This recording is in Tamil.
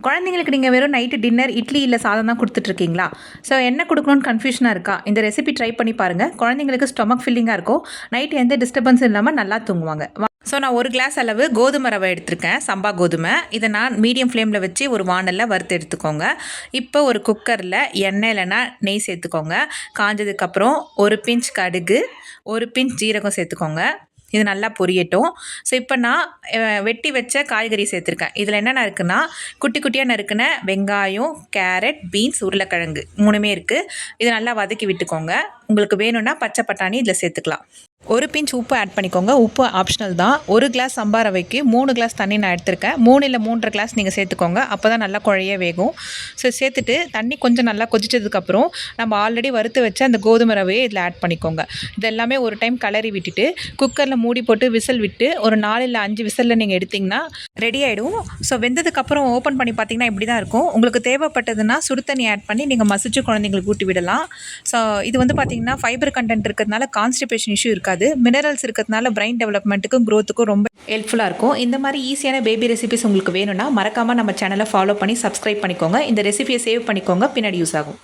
குழந்தைங்களுக்கு நீங்கள் வெறும் நைட்டு டின்னர் இட்லி இல்லை சாதம் தான் கொடுத்துட்ருக்கீங்களா? ஸோ என்ன கொடுக்கணும்னு கன்ஃபியூஷனாக இருக்கா? இந்த ரெசிபி ட்ரை பண்ணி பாருங்கள். குழந்தைங்களுக்கு ஸ்டொமக் ஃபில்லிங்காக இருக்கும். நைட்டு எந்த டிஸ்டர்பன்ஸும் இல்லாமல் நல்லா தூங்குவாங்க. ஸோ நான் 1 கிளாஸ் அளவு கோதுமை ரவை எடுத்திருக்கேன், சம்பா கோதுமை. இதை நான் மீடியம் ஃப்ளேமில் வச்சு ஒரு வானலில் வறுத்து எடுத்துக்கோங்க. இப்போ ஒரு குக்கரில் எண்ணெய் இல்லைன்னா நெய் சேர்த்துக்கோங்க. காஞ்சதுக்கப்புறம் 1 பிஞ்ச் கடுகு, 1 பிஞ்ச் ஜீரகம் சேர்த்துக்கோங்க. இது நல்லா பொரியட்டும். ஸோ இப்போ நான் வெட்டி வச்ச காய்கறி சேர்த்துருக்கேன். இதில் என்னென்ன இருக்குன்னா, குட்டி குட்டியாக நறுக்கின வெங்காயம், கேரட், பீன்ஸ், உருளைக்கிழங்கு 3மே இருக்குது. இதை நல்லா வதக்கி விட்டுக்கோங்க. உங்களுக்கு வேணும்னா பச்சை பட்டாணி இதில் சேர்த்துக்கலாம். 1 பிஞ்ச் உப்பு ஆட் பண்ணிக்கோங்க. உப்பு ஆப்ஷனல் தான். 1 கிளாஸ் சம்பா ரவைக்கு 3 கிளாஸ் தண்ணி நான் எடுத்திருக்கேன். 3 இல்லை 3.5 கிளாஸ் நீங்கள் சேர்த்துக்கோங்க. அப்போ தான் நல்லா குழைய வேகும். ஸோ சேர்த்துட்டு தண்ணி கொஞ்சம் நல்லா கொதிச்சதுக்கப்புறம் நம்ம ஆல்ரெடி வறுத்து வச்ச அந்த கோதுமை ரவையை இதில் ஆட் பண்ணிக்கோங்க. இது எல்லாமே ஒரு டைம் கலரி விட்டுட்டு குக்கரில் மூடி போட்டு விசில் விட்டு ஒரு 4 இல்லை 5 விசிலில் நீங்கள் எடுத்திங்கன்னா ரெடி ஆகிடும். ஸோ வெந்ததுக்கப்புறம் ஓப்பன் பண்ணி பார்த்தீங்கன்னா இப்படி தான் இருக்கும். உங்களுக்கு தேவைப்பட்டதுன்னா சுடு தண்ணி ஆட் பண்ணி நீங்கள் மசிச்சு குழந்தைங்களுக்கு ஊட்டி விடலாம். ஸோ இது வந்து பார்த்திங்கன்னா ஃபைபர் கண்டென்ட் இருக்கிறதுனால கான்ஸ்டிபேஷன் இஷ்யூ இருக்காது. மினரல்ஸ் இருக்கிறதுனால பிரெயின் டெவலப்மெண்ட்டுக்கும் க்ரோத்துக்கும் ரொம்ப ஹெல்ப்ஃபுல்லாக இருக்கும். இந்த மாதிரி ஈஸியான பேபி ரெசிபிஸ் உங்களுக்கு வேணும்னா மறக்காமல் நம்ம சேனலை ஃபாலோ பண்ணி சப்ஸ்கிரைப் பண்ணிக்கோங்க. இந்த ரெசிபியை சேவ் பண்ணிக்கோங்க, பின்னாடி யூஸ் ஆகும்.